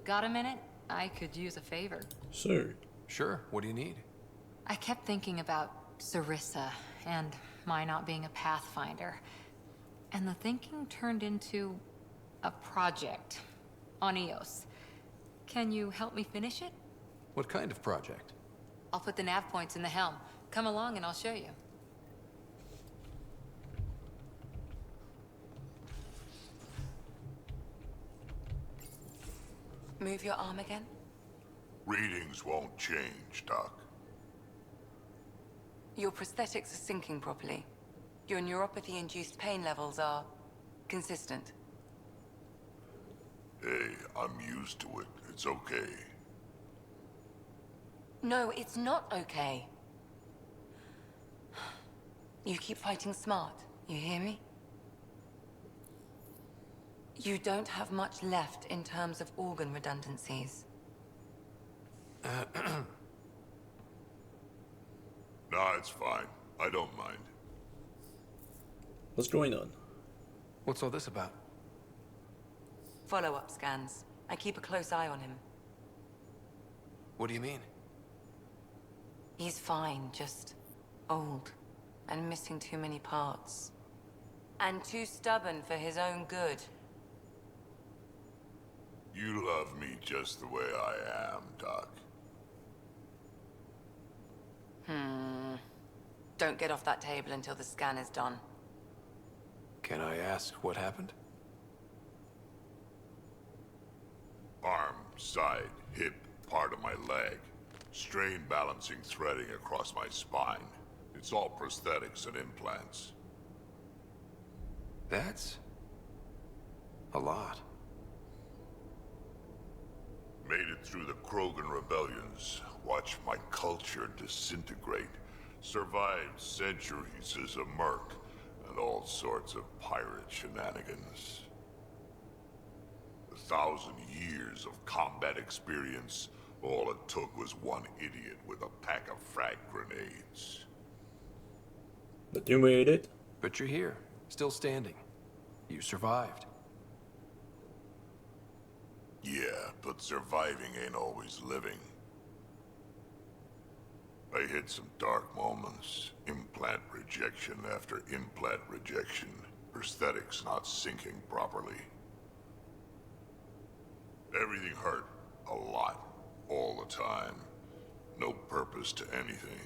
Got a minute? I could use a favor. So, Sure, what do you need? I kept thinking about Sarissa and my not being a pathfinder. And the thinking turned into a project on Eos. Can you help me finish it? What kind of project? I'll put the nav points in the helm. Come along and I'll show you. Move your arm again. Readings won't change, Doc. Your prosthetics are syncing properly. Your neuropathy-induced pain levels are consistent. Hey, I'm used to it. It's okay. No, it's not okay. You keep fighting smart, you hear me? You don't have much left in terms of organ redundancies. Nah, it's fine. I don't mind. what's going on? What's all this about? Follow-up scans. I keep a close eye on him. What do you mean? He's fine, just old and missing too many parts. And too stubborn for his own good. You love me just the way I am, Doc. Don't get off that table until the scan is done. Can I ask what happened? Arm, side, hip, part of my leg. Strain balancing threading across my spine. It's all prosthetics and implants. That's... a lot. Made it through the Krogan rebellions. Watched my culture disintegrate. Survived centuries as a merc. And all sorts of pirate shenanigans. 1,000 years of combat experience. All it took was one idiot with a pack of frag grenades. But you made it. But you're here, still standing. You survived. Yeah, but surviving ain't always living. I hit some dark moments. Implant rejection after implant rejection. Prosthetics not syncing properly. Everything hurt. A lot. All the time. No purpose to anything.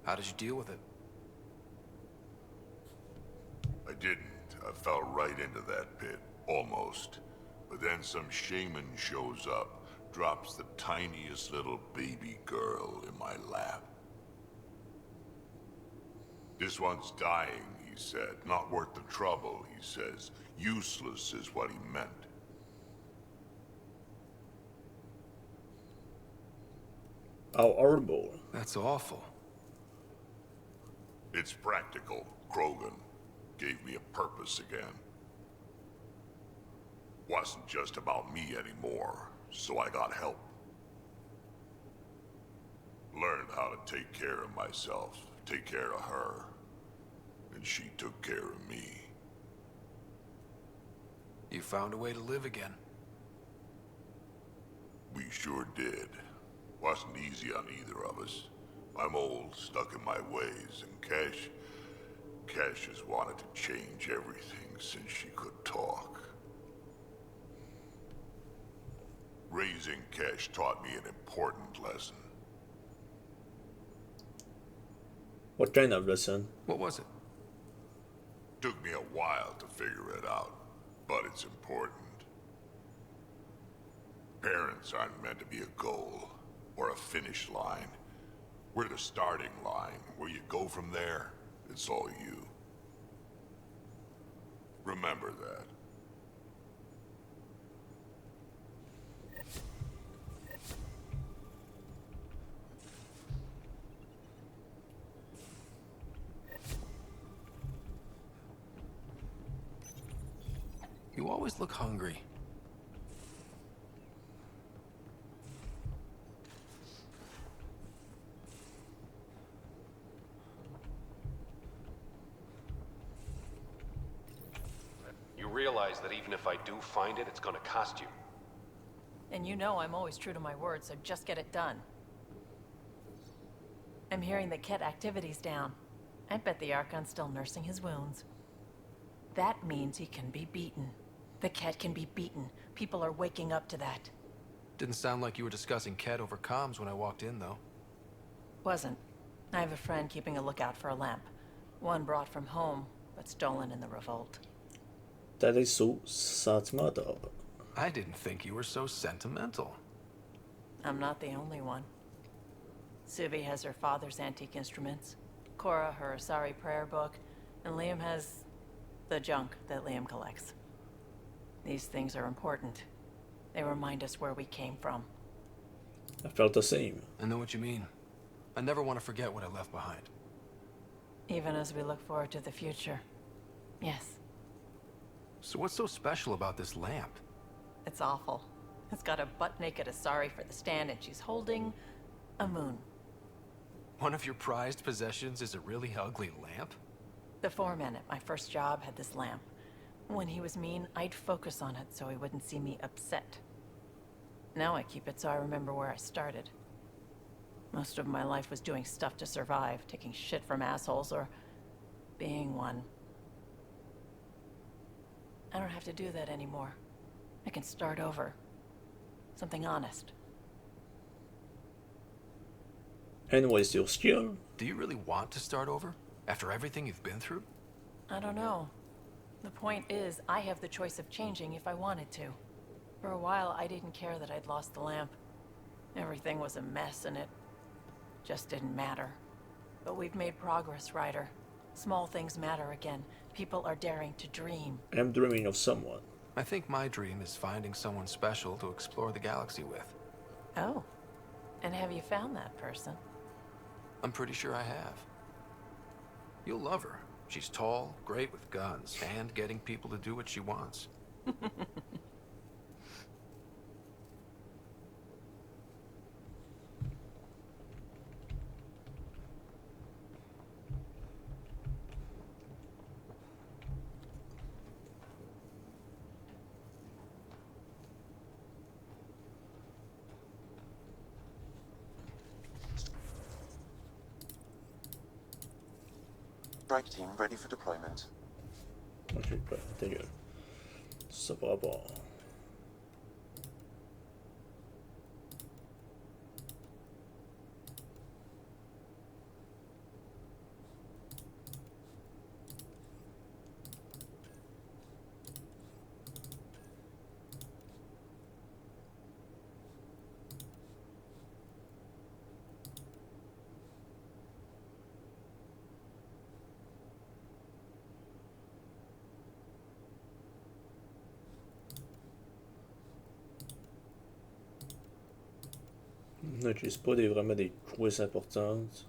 How did you deal with it? I didn't. I fell right into that pit. Almost. But then some shaman shows up. Drops the tiniest little baby girl in my lap. This one's dying, he said. Not worth the trouble, he says. Useless is what he meant. How horrible. That's awful. It's practical. Krogan gave me a purpose again. Wasn't just about me anymore. So I got help. Learned how to take care of myself, take care of her. And she took care of me. You found a way to live again. We sure did. Wasn't easy on either of us. I'm old, stuck in my ways, and Cash has wanted to change everything since she could talk. Raising Cash taught me an important lesson. What kind of lesson? What was it? Took me a while to figure it out, but it's important. Parents aren't meant to be a goal, or a finish line. We're the starting line. Where you go from there, it's all you. Remember that. You always look hungry. You realize that even if I do find it, it's gonna cost you. And you know I'm always true to my word, so just get it done. I'm hearing that Ket activity's down. I bet the Archon's still nursing his wounds. That means he can be beaten. The Ket can be beaten. People are waking up to that. Didn't sound like you were discussing Ket over comms when I walked in, though. Wasn't. I have a friend keeping a lookout for a lamp. One brought from home, but stolen in the revolt. Det är så sentimental. I didn't think you were so sentimental. I'm not the only one. Suvi has her father's antique instruments, Cora her Asari prayer book, and Liam has the junk that Liam collects. These things are important. They remind us where we came from. I felt the same. I know what you mean. I never want to forget what I left behind. Even as we look forward to the future. Yes, So what's so special about this lamp? it's awful. It's got a butt-naked Asari for the stand, and she's holding a moon. One of your prized possessions is a really ugly lamp? The foreman at my first job had this lamp. When he was mean, I'd focus on it so he wouldn't see me upset. Now I keep it so I remember where I started. Most of my life was doing stuff to survive, taking shit from assholes, or being one. I don't have to do that anymore. I can start over. Something honest. And what is your skill? Do you really want to start over? After everything you've been through? I don't know. The point is, I have the choice of changing if I wanted to. For a while, I didn't care that I'd lost the lamp. Everything was a mess, and it just didn't matter. But we've made progress, Ryder. Small things matter again. People are daring to dream. I'm dreaming of someone. I think my dream is finding someone special to explore the galaxy with. Oh. And have you found that person? I'm pretty sure I have. You'll love her. She's tall, great with guns, and getting people to do what she wants. Strike team ready for deployment. Okej, bra. Det gör. Så bra. N'utilise pas vraiment des quiz importantes.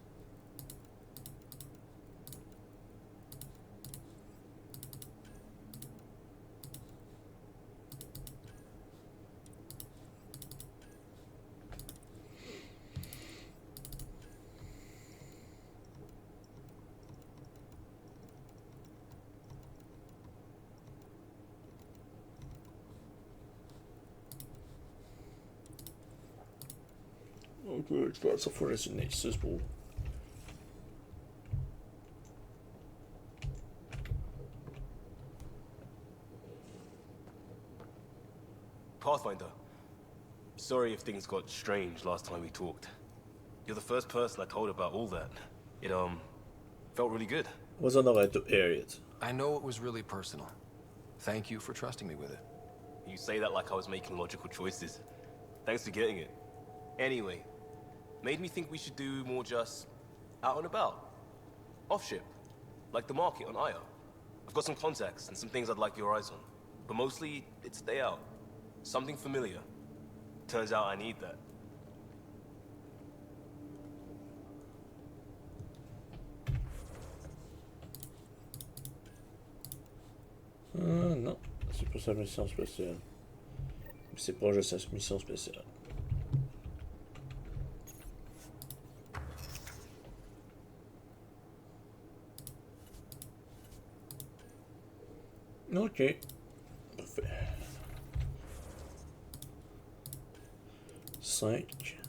Ok, je ça får det nästa spår. Pathfinder, sorry if things got strange last time we talked. You're the first person I told about all that. It, felt really good. Was on the right to air it. I know it was really personal. Thank you for trusting me with it. You say that like I was making logical choices. Thanks for getting it. Anyway, made me think we should do more just out and about. Off ship, like the market on Io. I've got some contacts and some things I'd like your eyes on. But mostly, it's stay out. Something familiar. Turns out I need that. Non, c'est pas sa mission spéciale. C'est proche de sa mission spéciale. Ok. Parfait. 5,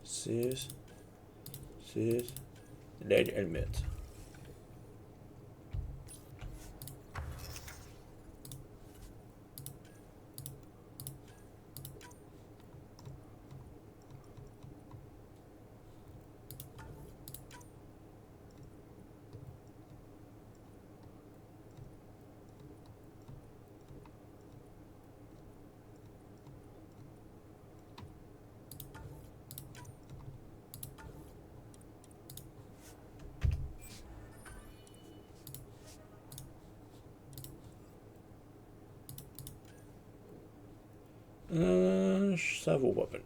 6, 6. L'aide, elle met. Ça vaut pas peine.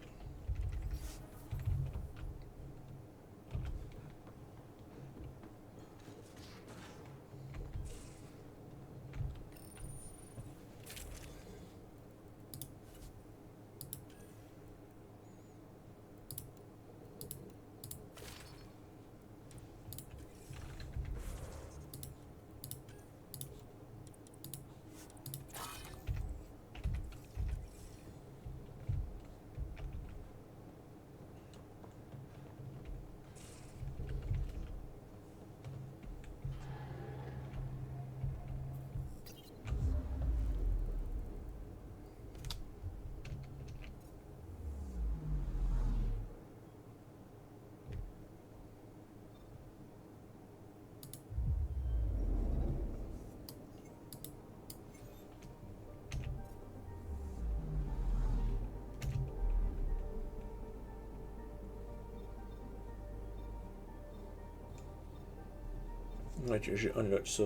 Ouais, j'ai unlock ça.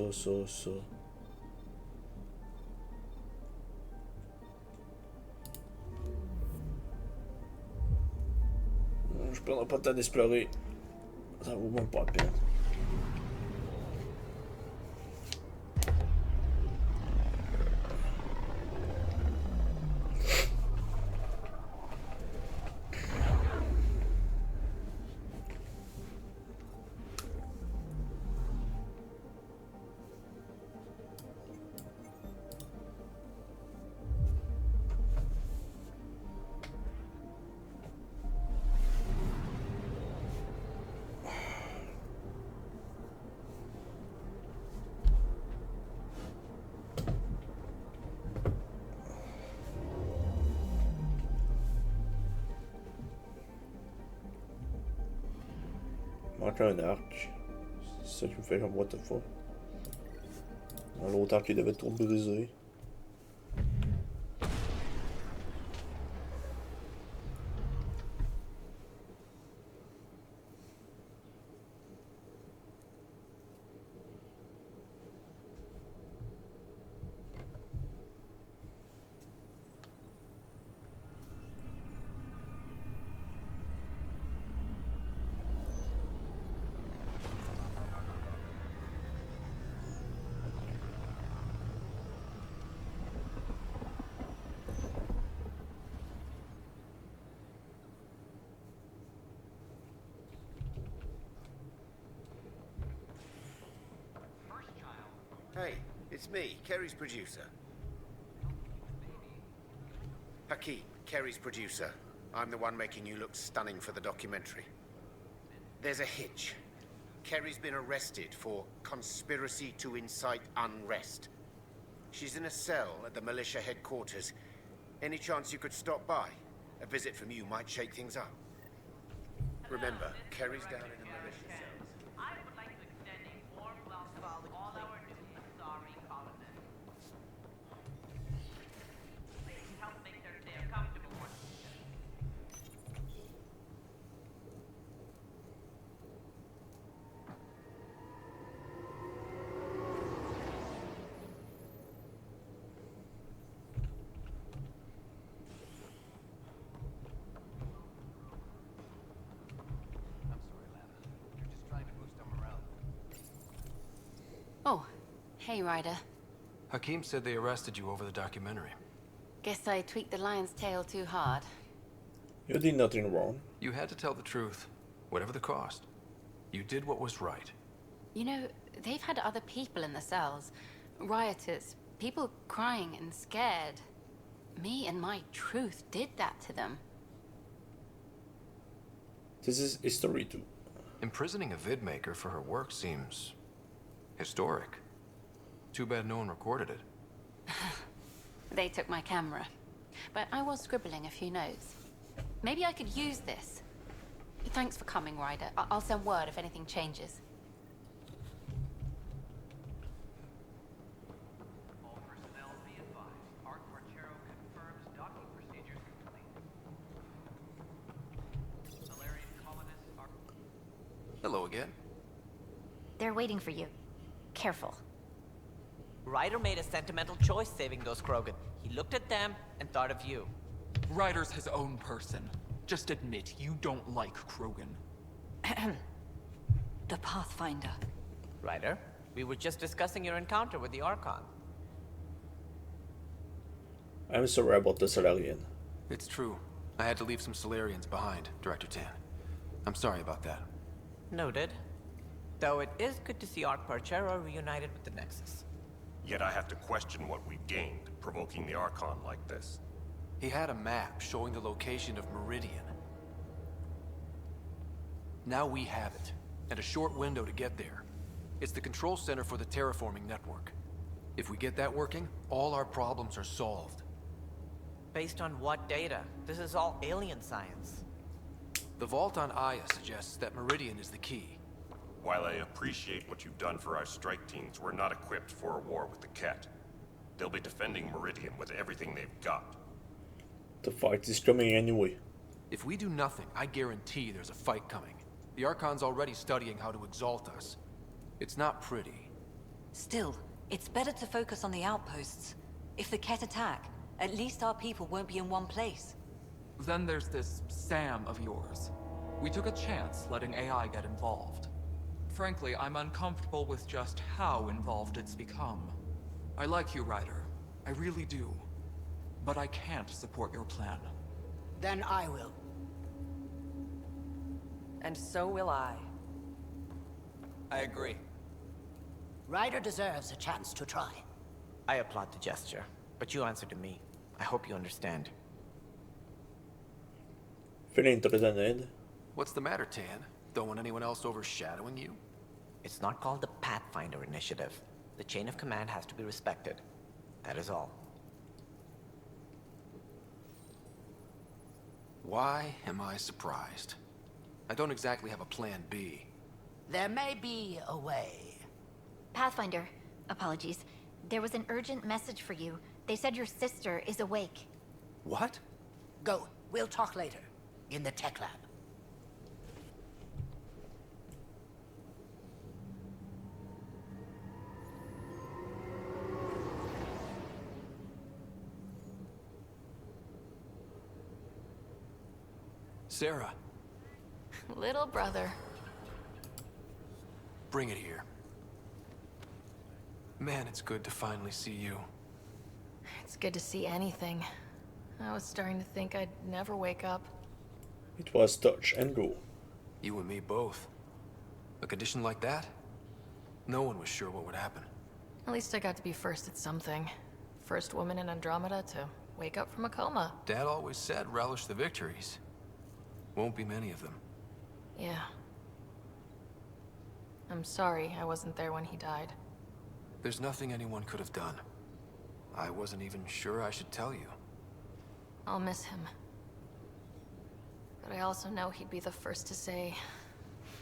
Je prendrai pas le temps d'explorer. Ça vaut même pas la peine. Manque un arc. C'est ça qui me fait comme what the fuck. Dans l'autre arc, il devait être trop brisé. Hey, it's me, Kerry's producer. Hakeem, Kerry's producer. I'm the one making you look stunning for the documentary. There's a hitch. Kerry's been arrested for conspiracy to incite unrest. She's in a cell at the militia headquarters. Any chance you could stop by? A visit from you might shake things up. Remember, Kerry's down in the militia cells. I would like to extend a warm welcome to all our new Asari colonists. Please help make their stay a comfortable one. Oh, hey, Ryder. Hakeem said they arrested you over the documentary. Guess I tweaked the lion's tail too hard. You did nothing wrong. You had to tell the truth, whatever the cost. You did what was right. You know, they've had other people in the cells. Rioters, people crying and scared. Me and my truth did that to them. This is history too. Imprisoning a vid maker for her work seems historic. Too bad no one recorded it. They took my camera. But I was scribbling a few notes. Maybe I could use this. Thanks for coming, Ryder. I'll send word if anything changes. All personnel be advised. Arc Marchero confirms docking procedures complete. Salarian colonists are... Hello again. They're waiting for you. Careful. Ryder made a sentimental choice saving those Krogan. He looked at them and thought of you. Ryder's his own person. Just admit you don't like Krogan. The Pathfinder. Ryder, we were just discussing your encounter with the Archon. I'm sorry about the Solarian. It's true. I had to leave some Solarians behind, Director Tan. I'm sorry about that. Noted. Though it is good to see Arc Parchero reunited with the Nexus. Yet I have to question what we gained, provoking the Archon like this. He had a map showing the location of Meridian. Now we have it, and a short window to get there. It's the control center for the terraforming network. If we get that working, all our problems are solved. Based on what data? This is all alien science. The vault on Aya suggests that Meridian is the key. While I appreciate what you've done for our strike teams, we're not equipped for a war with the Ket. They'll be defending Meridian with everything they've got. The fight is coming anyway. If we do nothing, I guarantee there's a fight coming. The Archon's already studying how to exalt us. It's not pretty. Still, it's better to focus on the outposts. If the Ket attack, at least our people won't be in one place. Then there's this Sam of yours. We took a chance letting AI get involved. Frankly, I'm uncomfortable with just how involved it's become. I like you, Ryder. I really do. But I can't support your plan. Then I will. And so will I. I agree. Ryder deserves a chance to try. I applaud the gesture, but you answer to me. I hope you understand. Feeling threatened, Ed? What's the matter, Tan? Don't want anyone else overshadowing you? It's not called the Pathfinder Initiative. The chain of command has to be respected. That is all. Why am I surprised? I don't exactly have a plan B. There may be a way. Pathfinder, apologies. There was an urgent message for you. They said your sister is awake. What? Go. We'll talk later. In the tech lab. Sarah, Little brother. bring it here. Man, it's good to finally see you. It's good to see anything. I was starting to think I'd never wake up. It was touch and go. You and me both. A condition like that? No one was sure what would happen. At least I got to be first at something. First woman in Andromeda to wake up from a coma. Dad always said relish the victories. Won't be many of them. Yeah. I'm sorry I wasn't there when he died. There's nothing anyone could have done. I wasn't even sure I should tell you. I'll miss him. But I also know he'd be the first to say,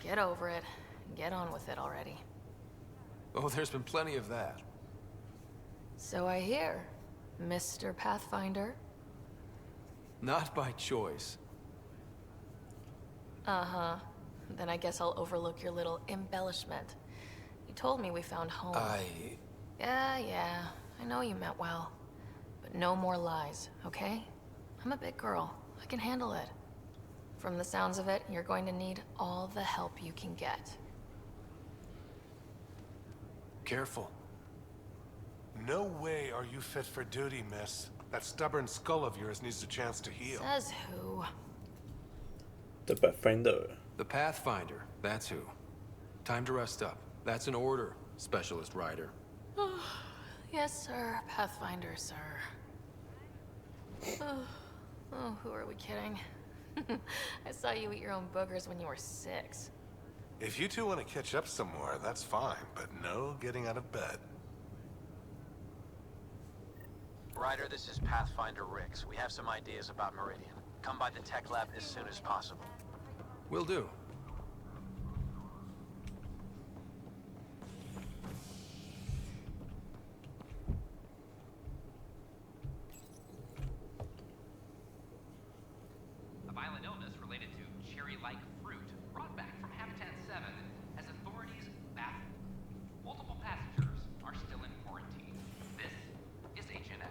get over it, and get on with it already. Oh, there's been plenty of that. So I hear, Mr. Pathfinder. Not by choice. Uh-huh. Then I guess I'll overlook your little embellishment. You told me we found home. Yeah, I know you meant well. But no more lies, okay? I'm a big girl. I can handle it. From the sounds of it, you're going to need all the help you can get. Careful. No way are you fit for duty, miss. That stubborn skull of yours needs a chance to heal. Says who? The Pathfinder. The Pathfinder, that's who. Time to rest up. That's an order, Specialist Ryder. Yes, sir. Pathfinder, sir. Oh, who are we kidding? I saw you eat your own boogers when you were 6. If you two want to catch up some more, that's fine, but no getting out of bed. Ryder, this is Pathfinder Rix. We have some ideas about Meridian. Come by the tech lab as soon as possible. Will do. A violent illness related to cherry-like fruit brought back from Habitat 7 has authorities baffled. Multiple passengers are still in quarantine. This is HNS.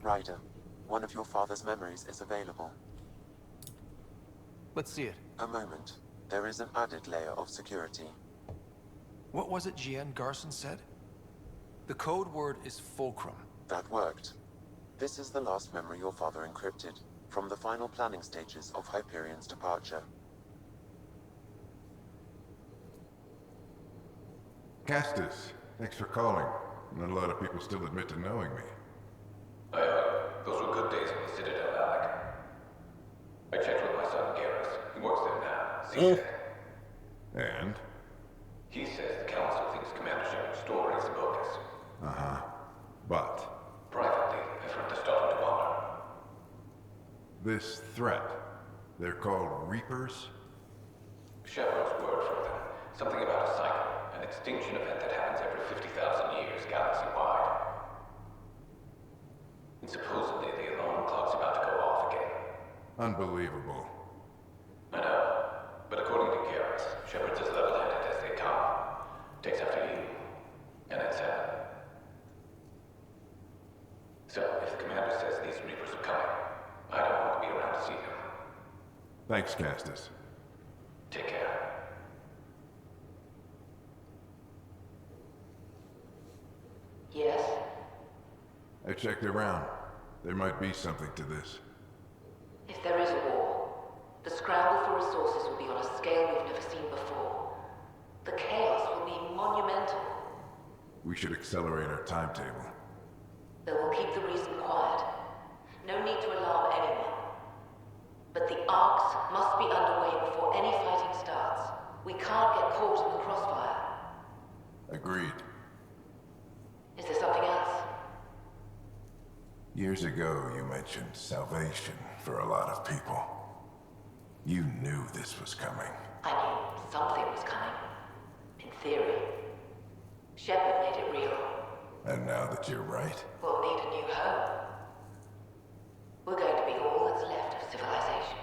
Ryder, one of your father's memories is available. Let's see it. A moment. There is an added layer of security. What was it Gian Garson said? The code word is fulcrum. That worked. This is the last memory your father encrypted, from the final planning stages of Hyperion's departure. Castus, thanks for calling. Not a lot of people still admit to knowing me. Those were good days in the Citadel, Alec. I checked with my son Garrus. He works there now. See And? He says the Council thinks Commander Shepard's story is bogus. Uh-huh. But? Privately, I've heard they're starting to wonder. This threat, they're called Reapers? Shepard's word from them. Something about a cycle, an extinction event that happens every 50,000 years, galaxy-wide. And supposedly the alarm clock's about to go off again. Unbelievable. I know. But according to Garrus, Shepard's as level-headed as they come. Takes after you. And it's So, if the commander says these Reapers are coming, I don't want to be around to see them. Thanks, Castus. Take care. Yes? I checked around. There might be something to this. If there is a war, the scramble for resources will be on a scale we've never seen before. The chaos will be monumental. We should accelerate our timetable. But we'll keep the reason quiet. No need to alarm anyone. But the arcs must be underway before any fighting starts. We can't get caught in the crossfire. Agreed. Is there something else? Years ago, you mentioned salvation for a lot of people. You knew this was coming. I knew something was coming. In theory. Shepard made it real. And now that you're right, We'll need a new home. We're going to be all that's left of civilization.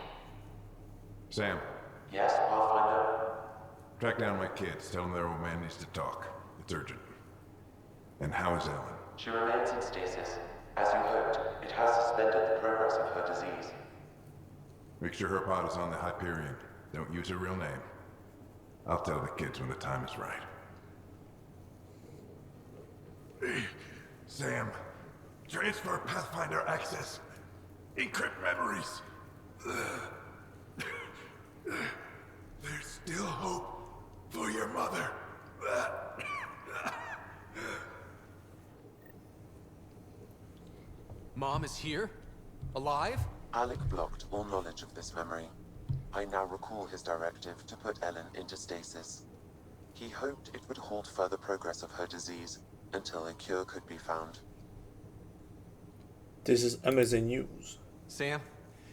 Sam, Yes, Pathfinder? track down my kids. Tell them their old man needs to talk. It's urgent. And how is Ellen? She remains in stasis. As you hoped, it has suspended the progress of her disease. Make sure her pod is on the Hyperion. Don't use her real name. I'll tell the kids when the time is right. Sam, transfer Pathfinder access. Encrypt memories. There's still hope for your mother. Mom is here? Alive? Alec blocked all knowledge of this memory. I now recall his directive to put Ellen into stasis. He hoped it would halt further progress of her disease until a cure could be found. This is amazing news. Sam,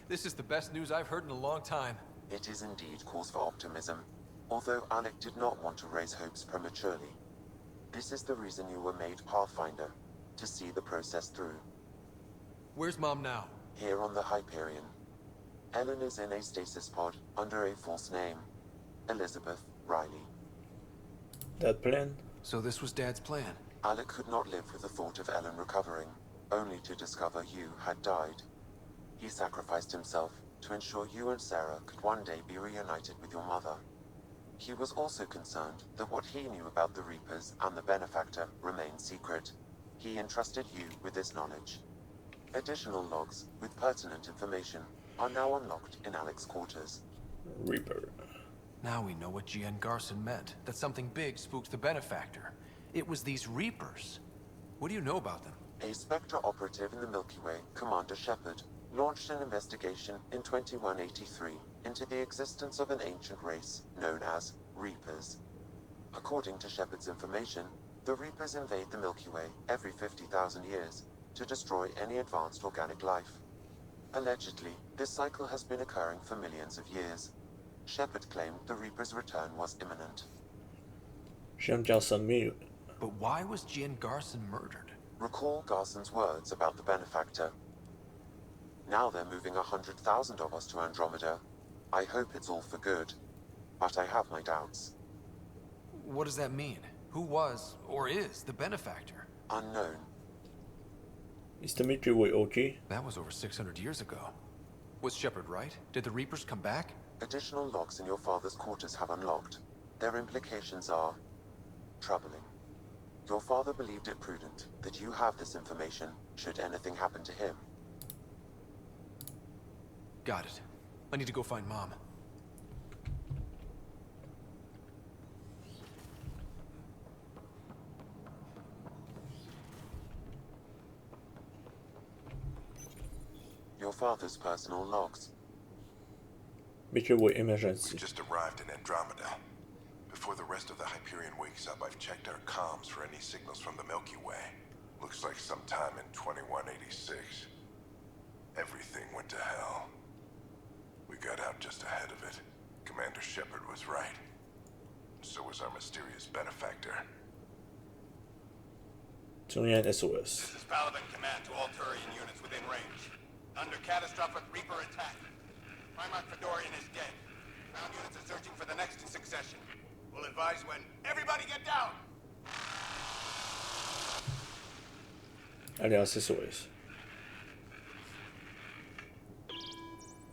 this is the best news I've heard in a long time. It is indeed cause for optimism, although Alec did not want to raise hopes prematurely. This is the reason you were made Pathfinder, to see the process through. Where's Mom now? Here on the Hyperion. Ellen is in a stasis pod under a false name. Elizabeth Riley. That plan? So this was Dad's plan? Alec could not live with the thought of Ellen recovering, only to discover you had died. He sacrificed himself to ensure you and Sarah could one day be reunited with your mother. He was also concerned that what he knew about the Reapers and the Benefactor remained secret. He entrusted you with this knowledge. Additional logs with pertinent information are now unlocked in Alec's quarters. Reaper. Now we know what Gian Garson meant. That something big spooked the Benefactor. It was these Reapers. What do you know about them? A Spectre operative in the Milky Way, Commander Shepard, launched an investigation in 2183 into the existence of an ancient race known as Reapers. According to Shepard's information, the Reapers invade the Milky Way every 50,000 years to destroy any advanced organic life. Allegedly, this cycle has been occurring for millions of years. Shepard claimed the Reaper's return was imminent. But why was Gian Garson murdered? Recall Garson's words about the Benefactor. Now they're moving 100,000 of us to Andromeda. I hope it's all for good, but I have my doubts. What does that mean? Who was, or is, the Benefactor? Unknown. Is the Milky Way okay? That was over 600 years ago. Was Shepard right? Did the Reapers come back? Additional logs in your father's quarters have unlocked. Their implications are troubling. Your father believed it prudent that you have this information should anything happen to him. Got it. I need to go find Mom. Your father's personal logs. Milky Way emergency. We just arrived in Andromeda. Before the rest of the Hyperion wakes up, I've checked our comms for any signals from the Milky Way. Looks like sometime in 2186. Everything went to hell. We got out just ahead of it. Commander Shepard was right. So was our mysterious benefactor. Julian SOS. This is Paladin Command to all Turian units within range. Under catastrophic Reaper attack. Primarch Fedorian is dead. Ground units are searching for the next in succession. We'll advise when. Everybody get down! Alliance SOS.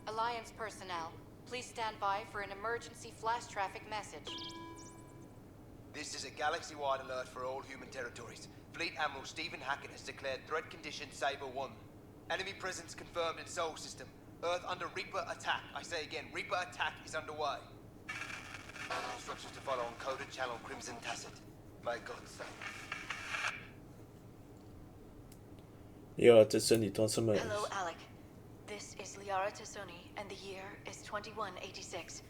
Alliance personnel, please stand by for an emergency flash traffic message. This is a galaxy-wide alert for all human territories. Fleet Admiral Stephen Hackett has declared threat condition Saber 1. Enemy presence confirmed in Sol System. Earth under Reaper attack. I say again, Reaper attack is underway. Instructions to follow on coded channel Crimson Tacit. May God save. Liara Tessoni transformers. Hello, Alec. This is Liara Tassoni, and the year is 2186.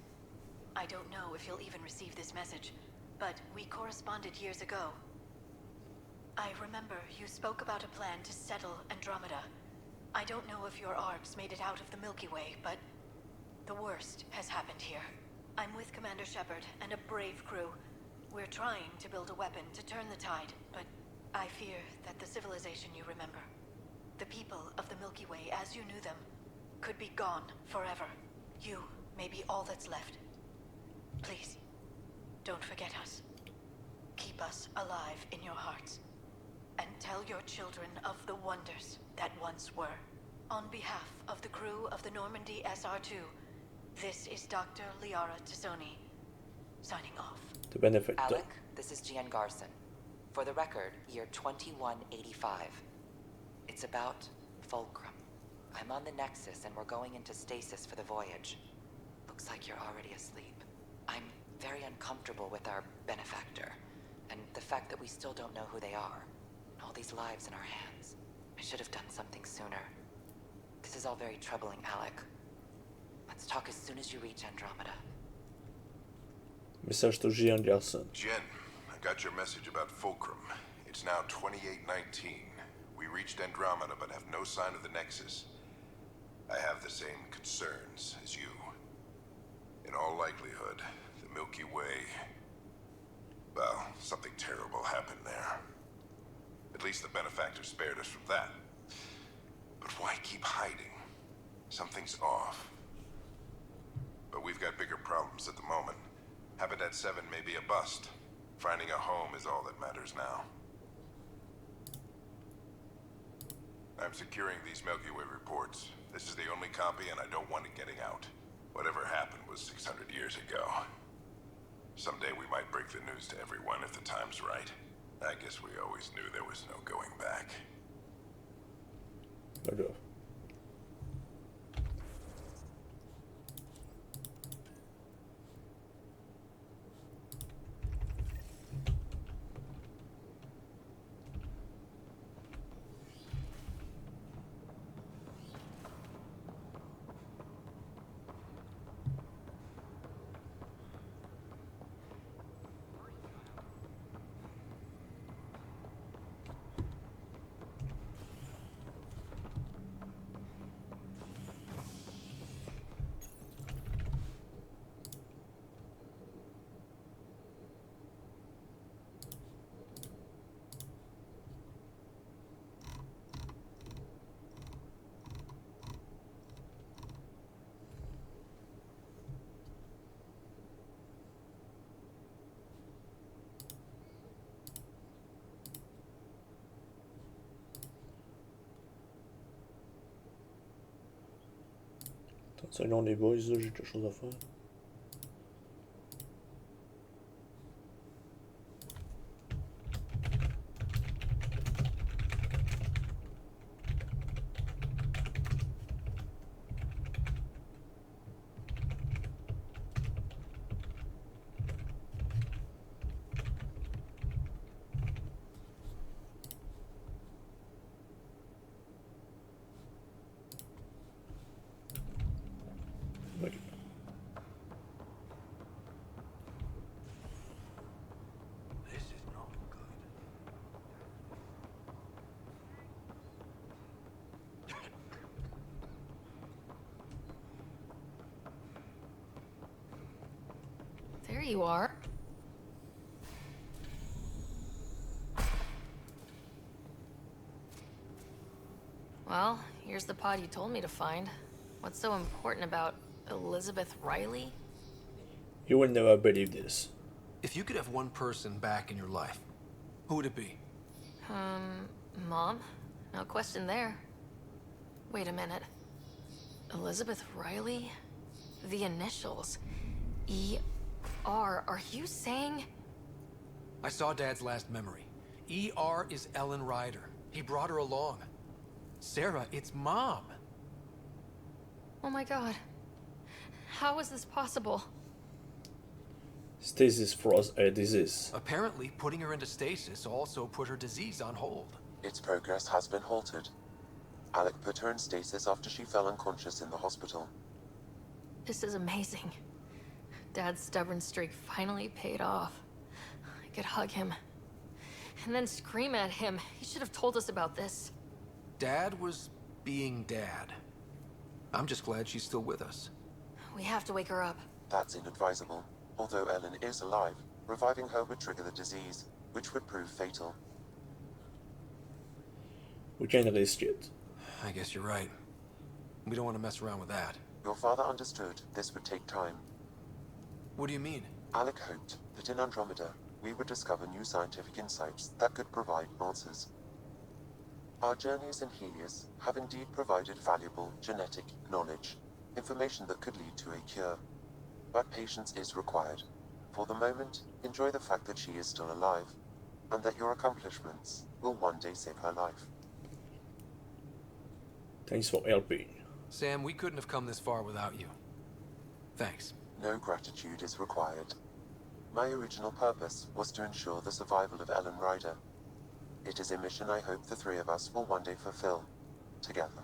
I don't know if you'll even receive this message, but we corresponded years ago. I remember you spoke about a plan to settle Andromeda. I don't know if your arcs made it out of the Milky Way, but the worst has happened here. I'm with Commander Shepard and a brave crew. We're trying to build a weapon to turn the tide, but I fear that the civilization you remember, the people of the Milky Way as you knew them, could be gone forever. You may be all that's left. Please, don't forget us. Keep us alive in your hearts. And tell your children of the wonders that once were. On behalf of the crew of the Normandy SR2, this is Dr. Liara Tassoni, signing off. The benefit. Alec, this is Gian Garson. For the record, year 2185. It's about Fulcrum. I'm on the Nexus and we're going into stasis for the voyage. Looks like you're already asleep. I'm very uncomfortable with our benefactor, and the fact that we still don't know who they are. All these lives in our hands. I should have done something sooner. This is all very troubling, Alec. Let's talk as soon as you reach Andromeda. Message to Gian Garson. Jen, I got your message about Fulcrum. It's now 2819. We reached Andromeda but have no sign of the Nexus. I have the same concerns as you. In all likelihood, the Milky Way... well, something terrible happened there. At least the benefactor spared us from that. But why keep hiding? Something's off. But we've got bigger problems at the moment. Habitat 7 may be a bust. Finding a home is all that matters now. I'm securing these Milky Way reports. This is the only copy and I don't want it getting out. Whatever happened was 600 years ago. Someday we might break the news to everyone if the time's right. I guess we always knew there was no going back. Salut les boys, là, j'ai quelque chose à faire. There you are. Well, here's the pod you told me to find. What's so important about Elizabeth Riley? You will never believe this. If you could have one person back in your life, who would it be? Mom? No question there. Wait a minute. Elizabeth Riley? The initials. E.R. Are you saying? I saw Dad's last memory. E.R. is Ellen Ryder. He brought her along. Sarah, it's Mom. Oh my god. How is this possible? Stasis froze a disease. Apparently, putting her into stasis also put her disease on hold. Its progress has been halted. Alec put her in stasis after she fell unconscious in the hospital. This is amazing. Dad's stubborn streak finally paid off. I could hug him. And then scream at him. He should have told us about this. Dad was being Dad. I'm just glad she's still with us. We have to wake her up. That's inadvisable. Although Ellen is alive, reviving her would trigger the disease, which would prove fatal. We can't risk it. I guess you're right. We don't want to mess around with that. Your father understood this would take time. What do you mean? Alec hoped that in Andromeda, we would discover new scientific insights that could provide answers. Our journeys in Helios have indeed provided valuable genetic knowledge, information that could lead to a cure. But patience is required. For the moment, enjoy the fact that she is still alive, and that your accomplishments will one day save her life. Thanks for helping. Sam, we couldn't have come this far without you. Thanks. No gratitude is required. My original purpose was to ensure the survival of Ellen Ryder. It is a mission I hope the three of us will one day fulfill, together.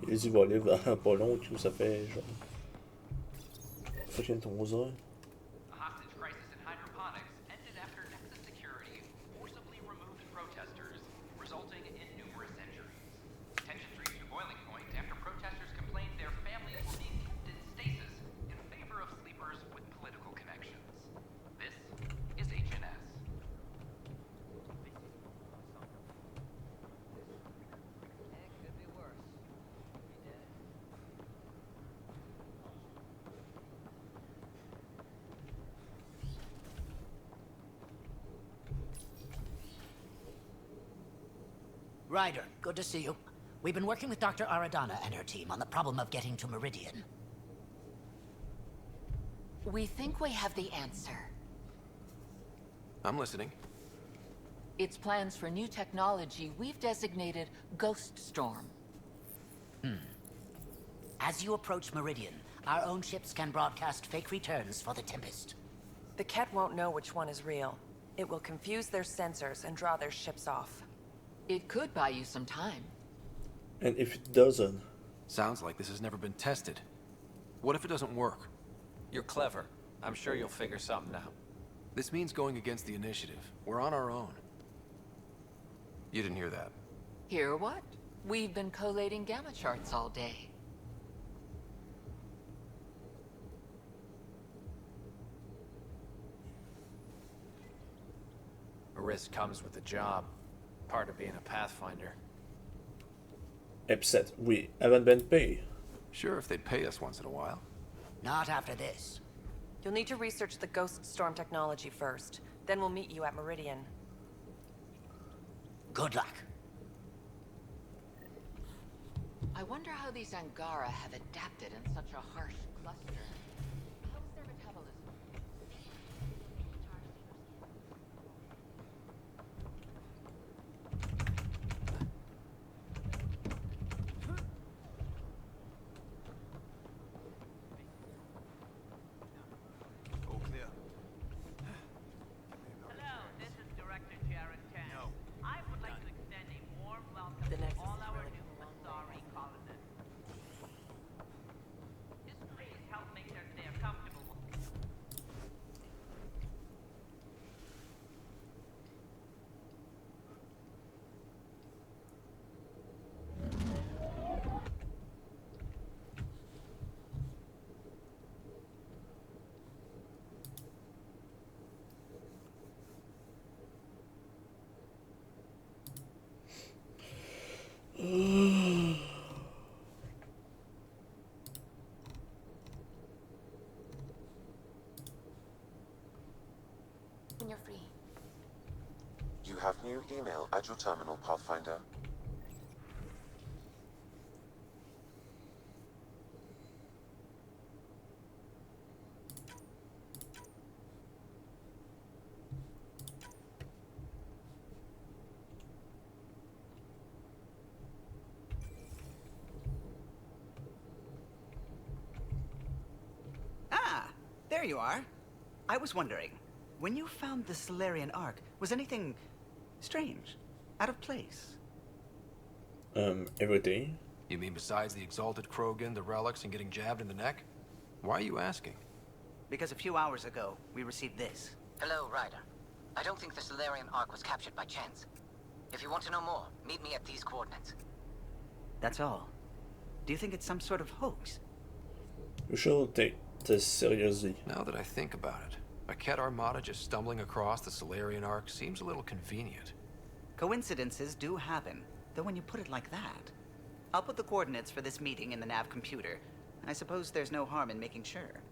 Les y va aller vraiment pas long, tout ça fait genre. Prochaine ton aux heures. A hostage crisis in hydroponics ended after Nexus Security forcibly removed protesters, resulting in numerous injuries. Tensions reached a boiling point after protesters complained their families were being kept in stasis in favor of sleepers with political connections. This is HNS. Ryder, good to see you. We've been working with Dr. Aradana and her team on the problem of getting to Meridian. We think we have the answer. I'm listening. It's plans for new technology we've designated Ghost Storm. As you approach Meridian, our own ships can broadcast fake returns for the Tempest. The Ket won't know which one is real. It will confuse their sensors and draw their ships off. It could buy you some time. And if it doesn't, Sounds like this has never been tested. What if it doesn't work? You're clever. I'm sure you'll figure something out. This means going against the initiative. We're on our own. You didn't hear that. Hear what? We've been collating gamma charts all day. A risk comes with the job. Part of being a Pathfinder. Upset. We haven't been paid. Sure, if they'd pay us once in a while. Not after this. You'll need to research the Ghost Storm technology first. Then we'll meet you at Meridian. Good luck. I wonder how these Angara have adapted in such a harsh cluster. How's their metabolism? All clear. Hello, this is Director Jared Tan. No. I would like to extend a warm welcome to all our new Asari colonists. Just please help make their stay comfortable. When you're free. You have new email at your terminal, Pathfinder. Ah, there you are. I was wondering, when you found the Solarian Ark, was anything strange, out of place? Everything. You mean besides the Exalted Krogan, the relics, and getting jabbed in the neck? Why are you asking? Because a few hours ago, we received this. Hello, Ryder. I don't think the Solarian Ark was captured by chance. If you want to know more, meet me at these coordinates. That's all. Do you think it's some sort of hoax? We should take this seriously. Now that I think about it, a Ket Armada just stumbling across the Solarian Ark seems a little convenient. Coincidences do happen, though when you put it like that. I'll put the coordinates for this meeting in the nav computer. I suppose there's no harm in making sure.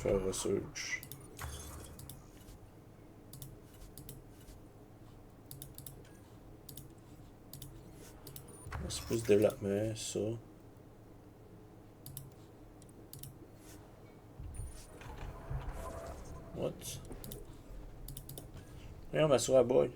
faire research. C'est plus développement, ça. What? Et on va sur la boy.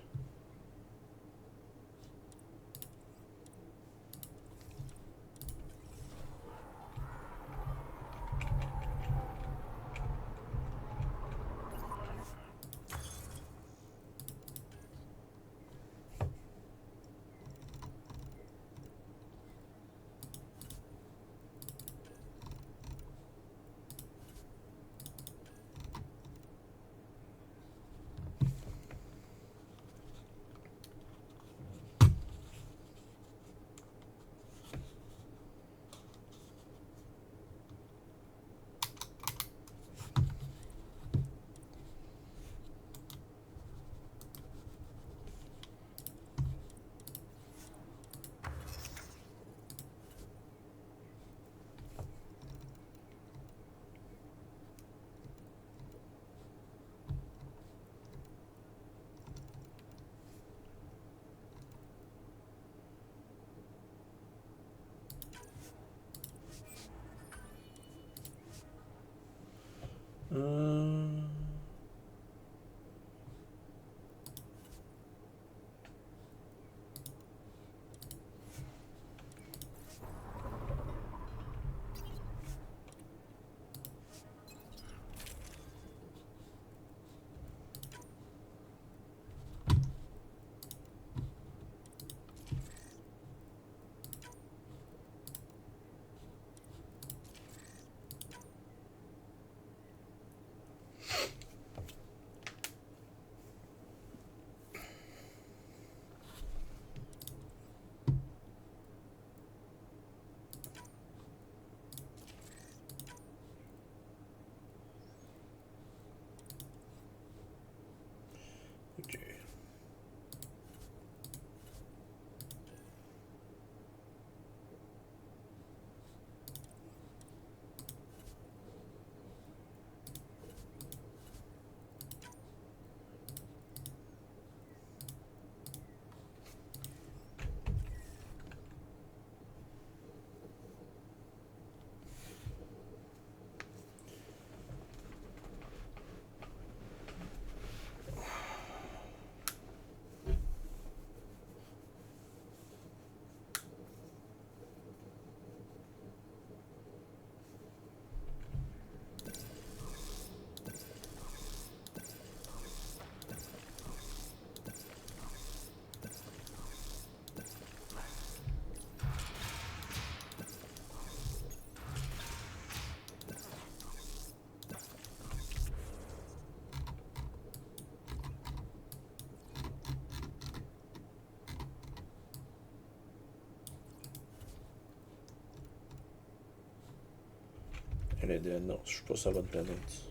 Elle est de... Non, je suis pas sur la bonne planète.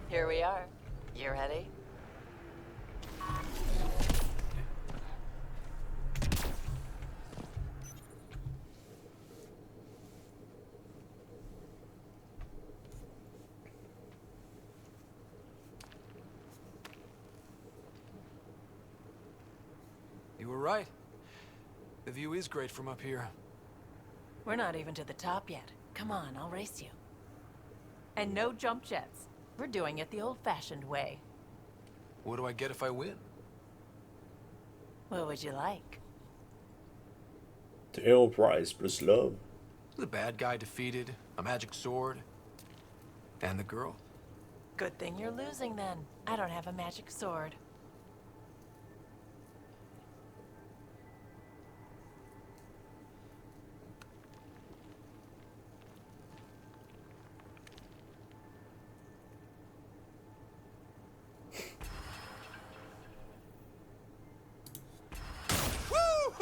Here we are. You ready? You were right. The view is great from up here. We're not even to the top yet. Come on, I'll race you. And no jump jets. We're doing it the old-fashioned way. What do I get if I win? What would you like? The hero prize plus love. The bad guy defeated, a magic sword, and the girl. Good thing you're losing then. I don't have a magic sword.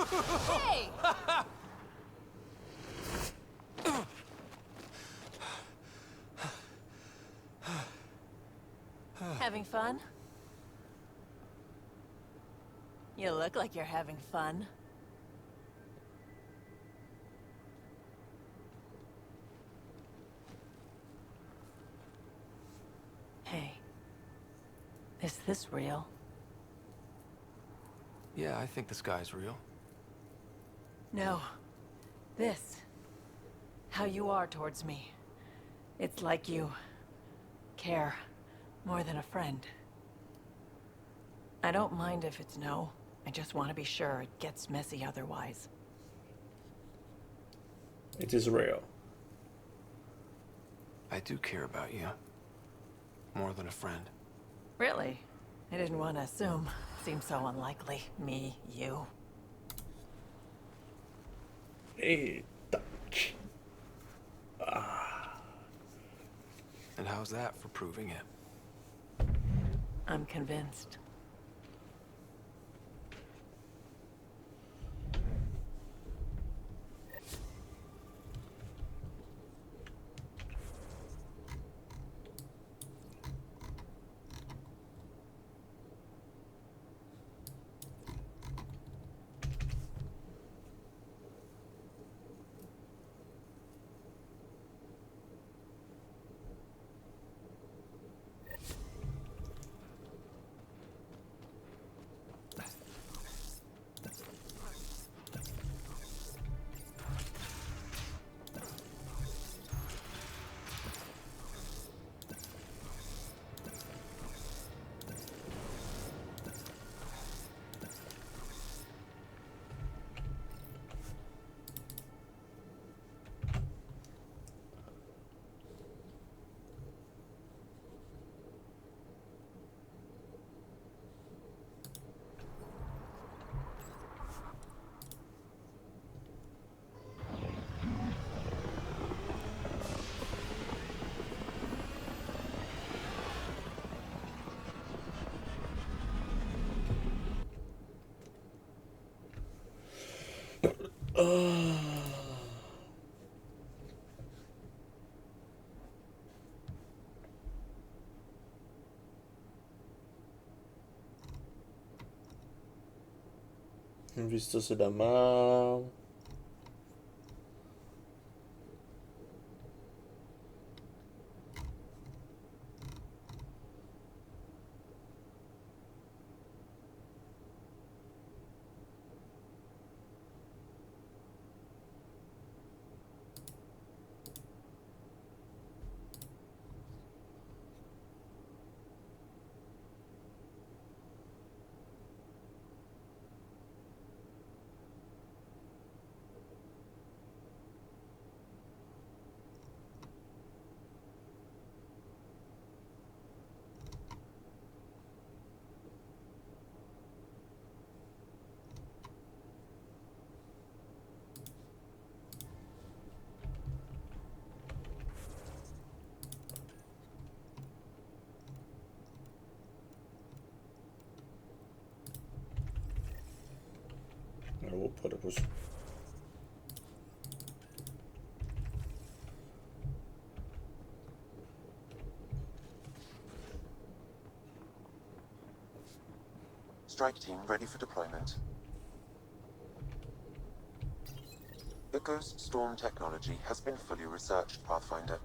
Hey! Having fun? You look like you're having fun. Hey. Is this real? Yeah, I think the sky's real. No. This. How you are towards me. It's like you care more than a friend. I don't mind if it's no. I just want to be sure it gets messy otherwise. It is real. I do care about you. More than a friend. Really? I didn't want to assume. Seems so unlikely. Me, you. Eita. And how's that for proving it? I'm convinced. Visto se dá mal. I will put it was. Strike team ready for deployment. The Ghost Storm technology has been fully researched, Pathfinder.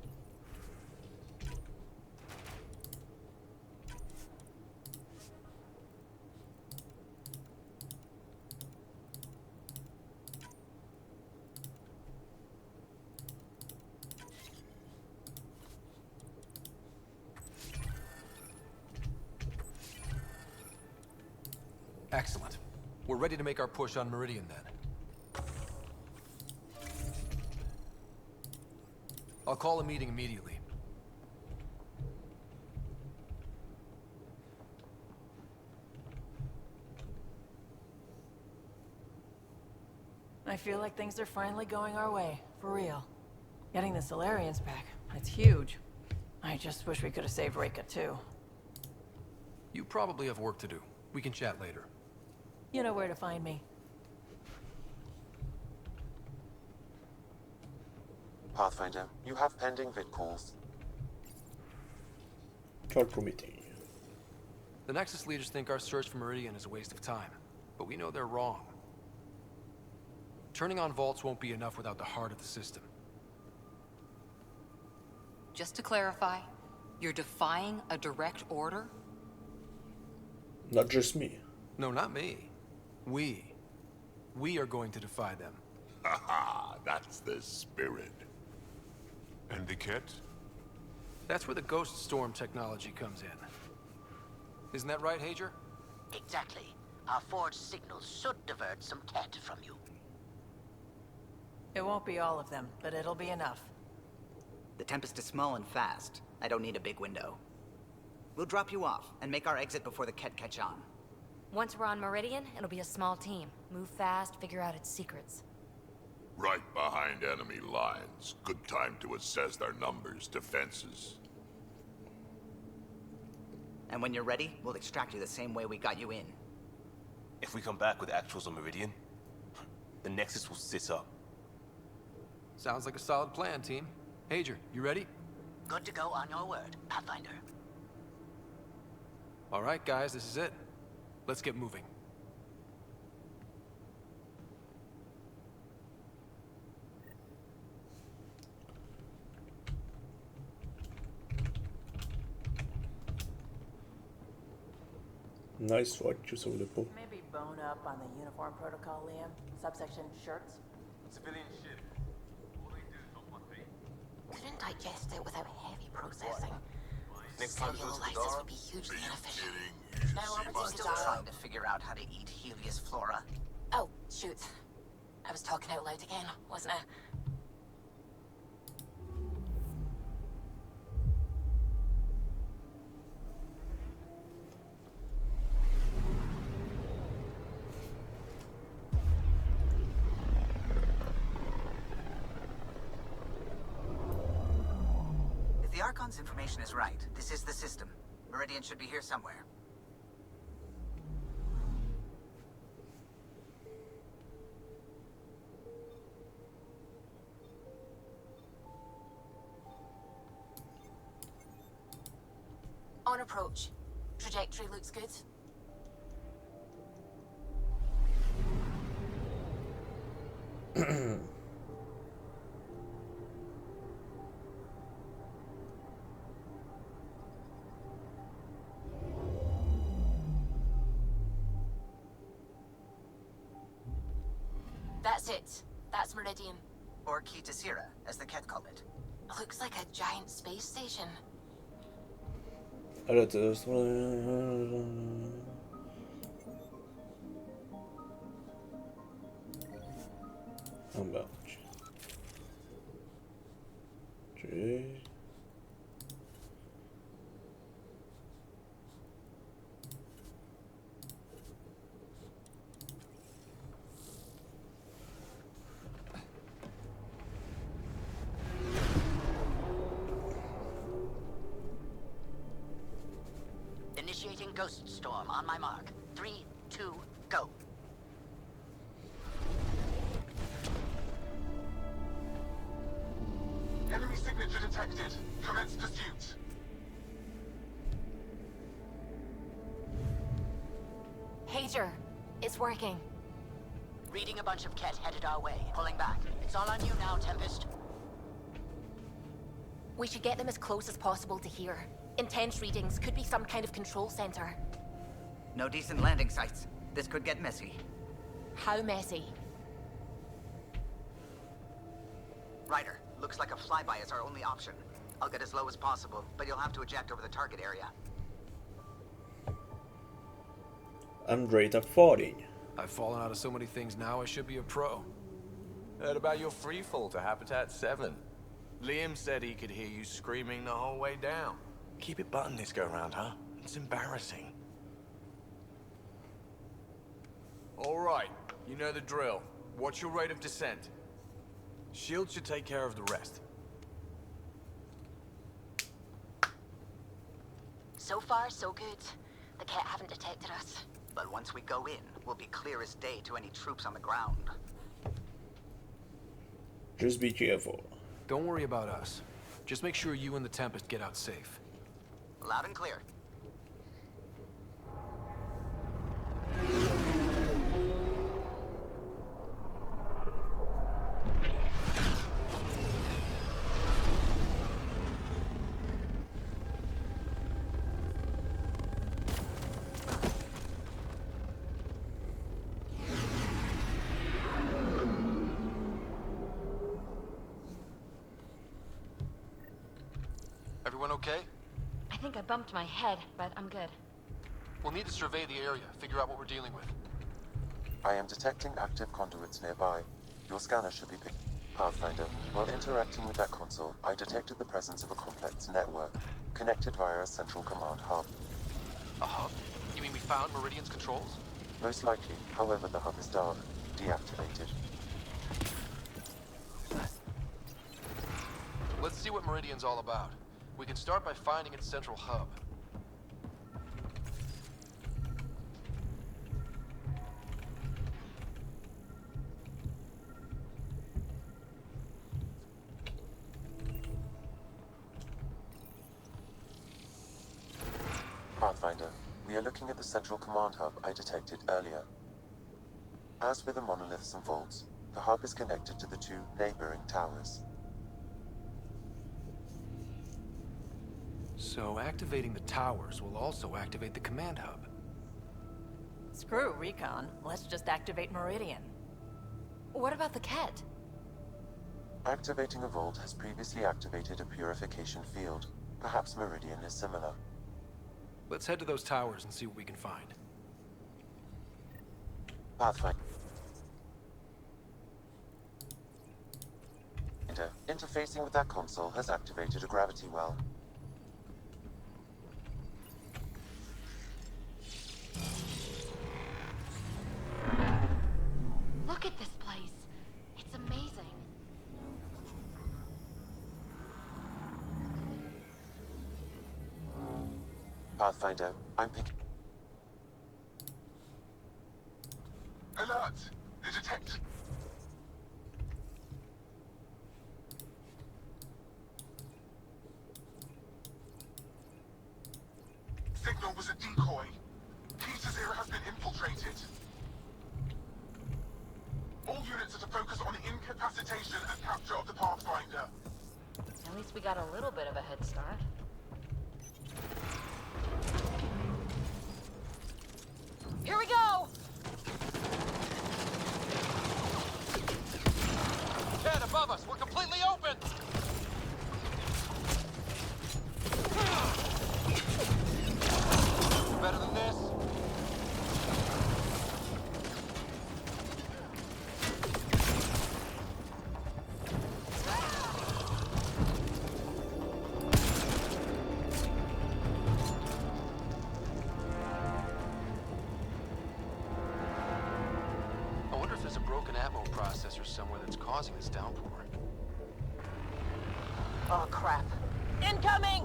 Excellent. We're ready to make our push on Meridian then. I'll call a meeting immediately. I feel like things are finally going our way, for real. Getting the Solarians back, it's huge. I just wish we could have saved Reka too. You probably have work to do. We can chat later. You know where to find me. Pathfinder, you have pending vid calls. Call committee. The Nexus leaders think our search for Meridian is a waste of time, but we know they're wrong. Turning on vaults won't be enough without the heart of the system. Just to clarify, you're defying a direct order? Not just me. No, not me. We are going to defy them. Haha, that's the spirit. And the kit? That's where the ghost storm technology comes in. Isn't that right, Hager? Exactly. Our forged signals should divert some cat from you. It won't be all of them, but it'll be enough. The Tempest is small and fast. I don't need a big window. We'll drop you off and make our exit before the Ket catch on. Once we're on Meridian, it'll be a small team. Move fast, figure out its secrets. Right behind enemy lines. Good time to assess their numbers, defenses. And when you're ready, we'll extract you the same way we got you in. If we come back with actuals on Meridian, the Nexus will sit up. Sounds like a solid plan, team. Hager, you ready? Good to go on your word, Pathfinder. All right, guys, this is it. Let's get moving. Nice fight, you saw the po. Maybe bone up on the uniform protocol, Liam. Subsection shirts. Civilian ship. All they do is on one thing. Couldn't digest it without heavy processing. Next time it goes to the Cellulitis door, would be hugely inefficient. You Now should see I'm my still dad. trying to figure out how to eat Helios flora. Oh, shoot. I was talking out loud again, wasn't I? If the Archon's information is right, this is the system. Meridian should be here somewhere. On approach. Trajectory looks good. That's it. That's Meridian. Or Key to Sierra, as the Ket call it. Looks like a giant space station. Ale to jest... Dobra. Czyli... Initiating Ghost Storm on my mark. 3, 2, go. Enemy signature detected. Commence pursuit. Hager, it's working. Reading a bunch of Ket headed our way. Pulling back. It's all on you now, Tempest. We should get them as close as possible to here. Intense readings could be some kind of control center. No decent landing sites. This could get messy. How messy? Ryder, looks like a flyby is our only option. I'll get as low as possible, but you'll have to eject over the target area. I'm great at falling. I've fallen out of so many things now, I should be a pro. Heard about your free fall to Habitat 7. Liam said he could hear you screaming the whole way down. Keep it buttoned this go-round, huh? It's embarrassing. All right, you know the drill. What's your rate of descent? Shield should take care of the rest. So far, so good. The Ket haven't detected us. But once we go in, we'll be clear as day to any troops on the ground. Just be careful. Don't worry about us. Just make sure you and the Tempest get out safe. Loud and clear. Everyone okay? I think I bumped my head, but I'm good. We'll need to survey the area, figure out what we're dealing with. I am detecting active conduits nearby. Your scanner should be picked. Pathfinder, while interacting with that console, I detected the presence of a complex network, connected via a central command hub. A hub? You mean we found Meridian's controls? Most likely, however, the hub is dark, deactivated. Let's see what Meridian's all about. We can start by finding its central hub. Pathfinder, we are looking at the central command hub I detected earlier. As with the monoliths and vaults, the hub is connected to the two neighboring towers. So activating the towers will also activate the command hub. Screw recon. Let's just activate Meridian. What about the Ket? Activating a vault has previously activated a purification field. Perhaps Meridian is similar. Let's head to those towers and see what we can find. Pathfinder. Interfacing with that console has activated a gravity well. Look at this place. It's amazing. Pathfinder, I'm picking... Alert! Detect! Signal was a decoy. Key to Zero has been infiltrated. All units are to focus on incapacitation and capture of the Pathfinder. At least we got a little bit of a head start. Here we go! Ted, above us! We're completely open! Better than this? I wonder if there's a broken atmo processor somewhere that's causing this downpour. Oh, crap. Incoming!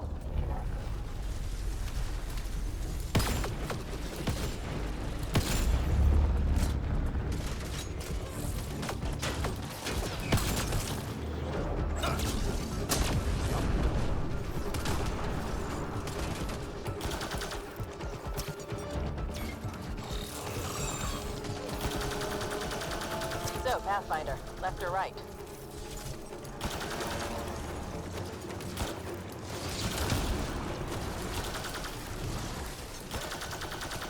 So, Pathfinder, left or right?